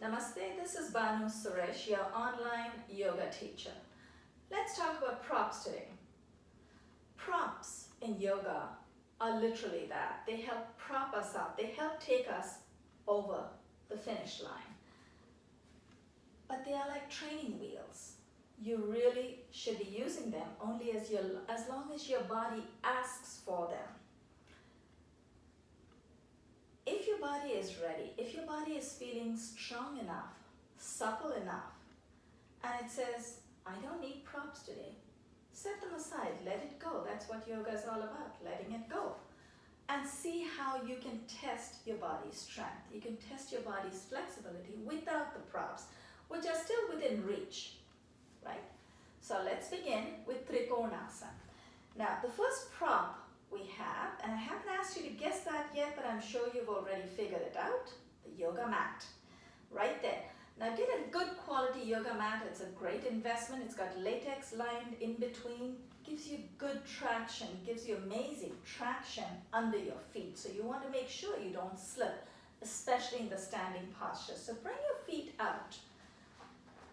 Namaste, this is Banu Suresh, your online yoga teacher. Let's talk about props today. Props in yoga are literally that. They help prop us up. They help take us over the finish line. But they are like training wheels. You really should be using them only as long as your body asks for them. If your body is ready, if your body is feeling strong enough, supple enough, and it says, I don't need props today, set them aside, let it go. That's what yoga is all about, letting it go. And see how you can test your body's strength. You can test your body's flexibility without the props, which are still within reach, right? So let's begin with trikona. Now, the first prop we have, and I haven't asked you to guess that yet, but I'm sure you've already figured it out, the yoga mat, right there. Now get a good quality yoga mat. It's a great investment. It's got latex lined in between, gives you good traction, gives you amazing traction under your feet. So you want to make sure you don't slip, especially in the standing posture. So bring your feet out.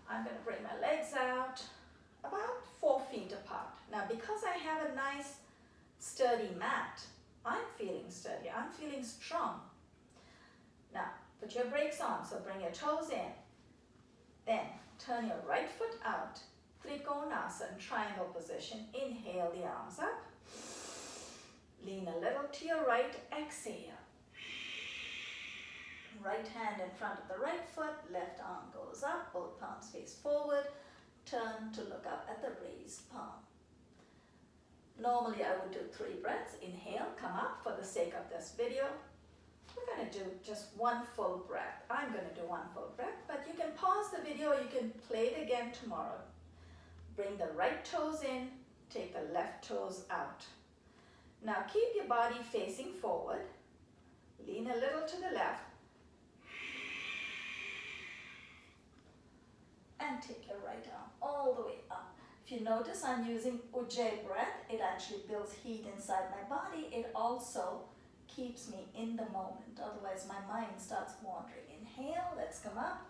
I'm going to bring my legs out about 4 feet apart. Now because I have a nice sturdy mat, I'm feeling sturdy, I'm feeling strong. Now, put your brakes on, so bring your toes in. Then, turn your right foot out, trikonasana, triangle position. Inhale the arms up. Lean a little to your right, exhale. Right hand in front of the right foot, left arm goes up, both palms face forward. Turn to look up at the raised palm. Normally I would do 3 breaths. Inhale, come up. For the sake of this video, we're going to do just 1 full breath. I'm going to do 1 full breath, but you can pause the video, you can play it again tomorrow. Bring the right toes in, take the left toes out. Now keep your body facing forward. Lean a little to the left. And take your right arm all the way up. If you notice, I'm using ujjayi breath. It actually builds heat inside my body. It also keeps me in the moment. Otherwise, my mind starts wandering. Inhale, let's come up.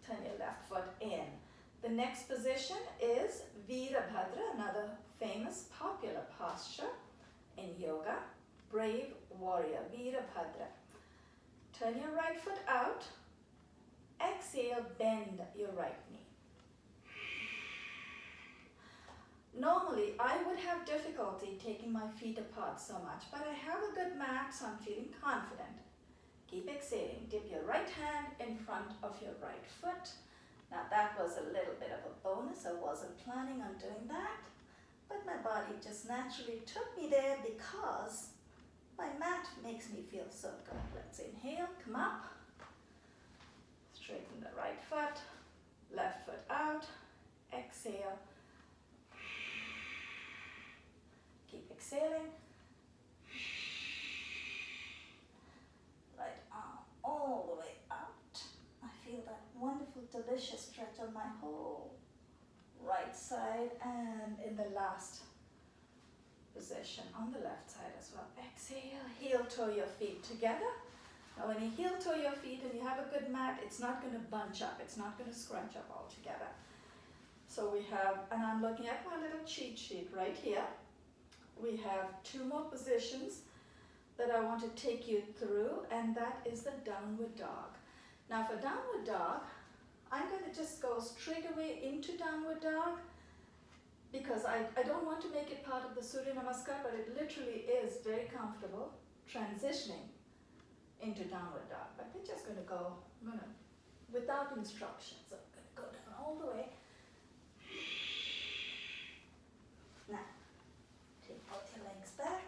Turn your left foot in. The next position is vira bhadra, another famous popular posture in yoga. Brave warrior, vira bhadra. Turn your right foot out. Exhale, bend your right knee. Normally, I would have difficulty taking my feet apart so much, but I have a good mat, so I'm feeling confident. Keep exhaling. Dip your right hand in front of your right foot. Now that was a little bit of a bonus. I wasn't planning on doing that, but my body just naturally took me there because my mat makes me feel so good. Let's inhale, come up. Straighten the right foot, left foot out. Exhale. Keep exhaling. Right arm all the way out. I feel that wonderful, delicious stretch on my whole right side and in the last position on the left side as well. Exhale, heel toe your feet together. Now when you heel toe your feet and you have a good mat, it's not going to bunch up. It's not going to scrunch up all together. So we have, and I'm looking at my little cheat sheet right here. We have 2 more positions that I want to take you through, and that is the downward dog. Now for downward dog, I'm going to just go straight away into downward dog because I don't want to make it part of the Surya Namaskar, but it literally is very comfortable transitioning into downward dog. But we're just going to go, without instructions, I'm going to go down all the way. Now, take both your legs back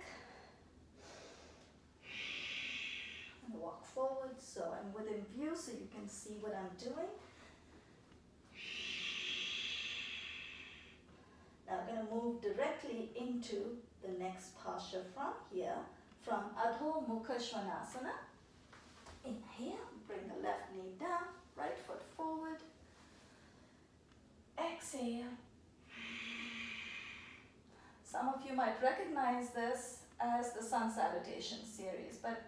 and walk forward. So I'm within view so you can see what I'm doing. Now I'm going to move directly into the next posture from here, from adho mukha svanasana. Inhale, bring the left knee down, right foot forward. Exhale. Some of you might recognize this as the sun salutation series, but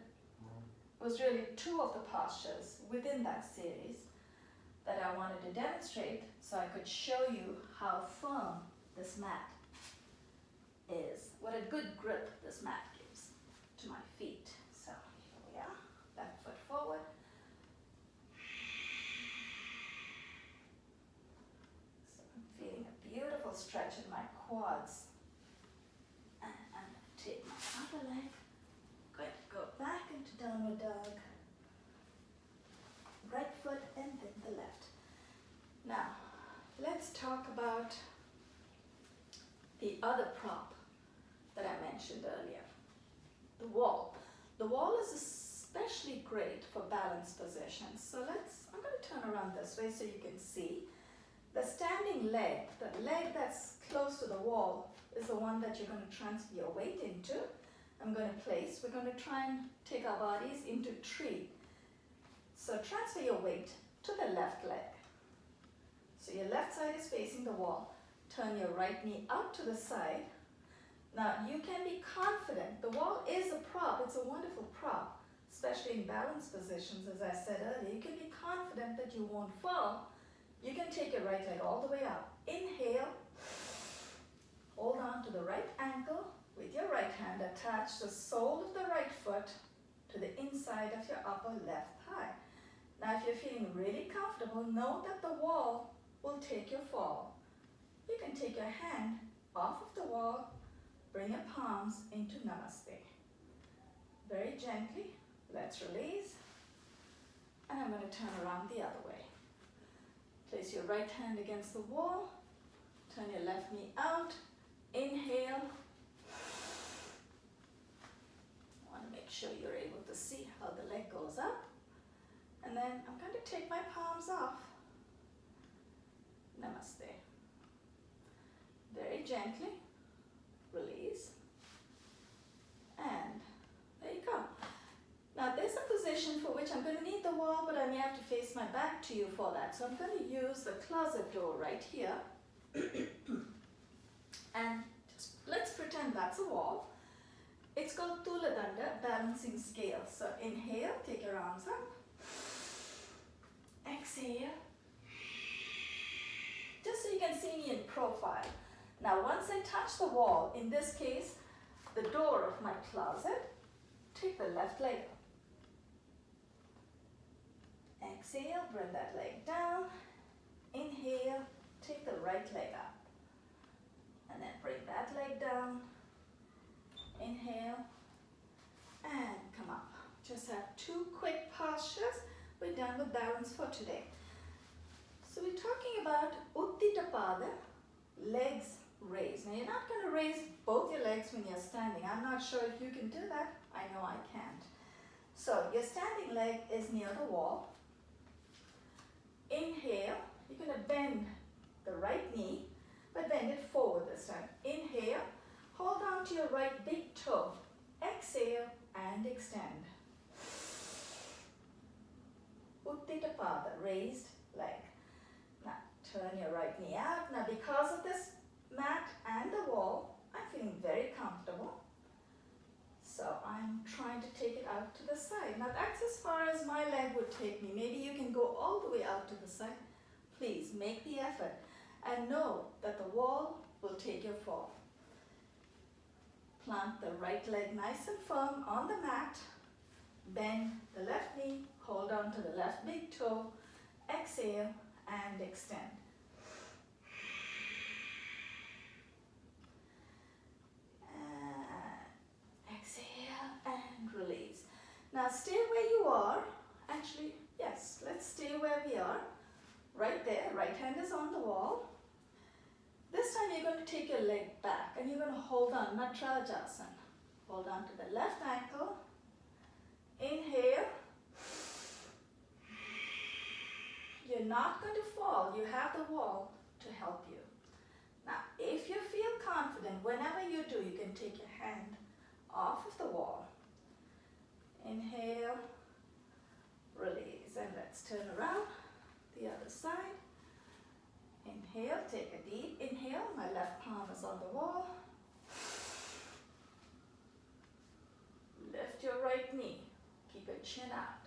was really two of the postures within that series that I wanted to demonstrate so I could show you how firm this mat is, what a good grip this mat gives to my feet. So here we are, left foot forward. So I'm feeling a beautiful stretch in my quads. And I'm going to take my other leg, going to go back into downward dog. Right foot and then the left. Now, let's talk about the other prop that I mentioned earlier, the wall. The wall is especially great for balance positions. So I'm going to turn around this way so you can see. The standing leg, the leg that's close to the wall, is the one that you're going to transfer your weight into. We're going to try and take our bodies into tree. So transfer your weight to the left leg. So your left side is facing the wall. Turn your right knee out to the side. Now you can be confident. The wall is a prop. It's a wonderful prop, especially in balance positions, as I said earlier. You can be confident that you won't fall. You can take your right leg all the way out. Inhale. Hold on to the right ankle. With your right hand, attach the sole of the right foot to the inside of your upper left thigh. Now, if you're feeling really comfortable, know that the wall will take your fall. You can take your hand off of the wall, bring your palms into Namaste. Very gently, let's release. And I'm going to turn around the other way. Place your right hand against the wall, turn your left knee out, inhale. I want to make sure you're able to see how the leg goes up. And then I'm going to take my palms off. Namaste. Very gently, release. And there you go. Now there's a position for which I'm going to need the wall, but I may have to face my back to you for that. So I'm going to use the closet door right here. And let's pretend that's a wall. It's called tula danda, balancing scale. So inhale, take your arms up. Exhale. Just so you can see me in profile. Now once I touch the wall, in this case, the door of my closet, take the left leg up. Exhale, bring that leg down. Inhale, take the right leg up. And then bring that leg down. Inhale, and come up. Just have two quick postures. We're done with balance for today. So we're talking about uthita pada, legs raised. Now you're not going to raise both your legs when you're standing. I'm not sure if you can do that. I know I can't. So your standing leg is near the wall. Inhale, you're going to bend the right knee, but bend it forward this time. Inhale, hold on to your right big toe. Exhale and extend. Uthita pada, raised leg. Now turn your right knee out. Now because of this mat and the wall, I'm feeling very comfortable. So I'm trying to take it out to the side. Now that's as far as my leg would take me. Maybe you can go all the way out to the side. Please make the effort and know that the wall will take your fall. Plant the right leg nice and firm on the mat. Bend the left knee, hold on to the left big toe. Exhale and extend. Release. Now stay where you are. Actually, yes, let's stay where we are. Right there, right hand is on the wall. This time you're going to take your leg back and you're going to hold on, nataraja. Hold on to the left ankle. Inhale. You're not going to fall. You have the wall to help you. Now, if you feel confident, whenever you do, you can take your hand off of the wall. Inhale, release, and let's turn around the other side. Inhale, take a deep inhale. My left palm is on the wall. Lift your right knee. Keep it chin out.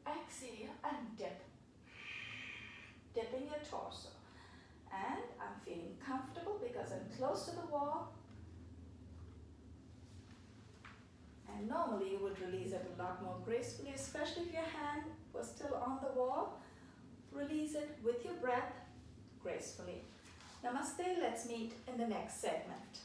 Exhale and dip. Dipping your torso. And I'm feeling comfortable because I'm close to the wall. And normally you would release it a lot more gracefully, especially if your hand was still on the wall. Release it with your breath gracefully. Namaste, let's meet in the next segment.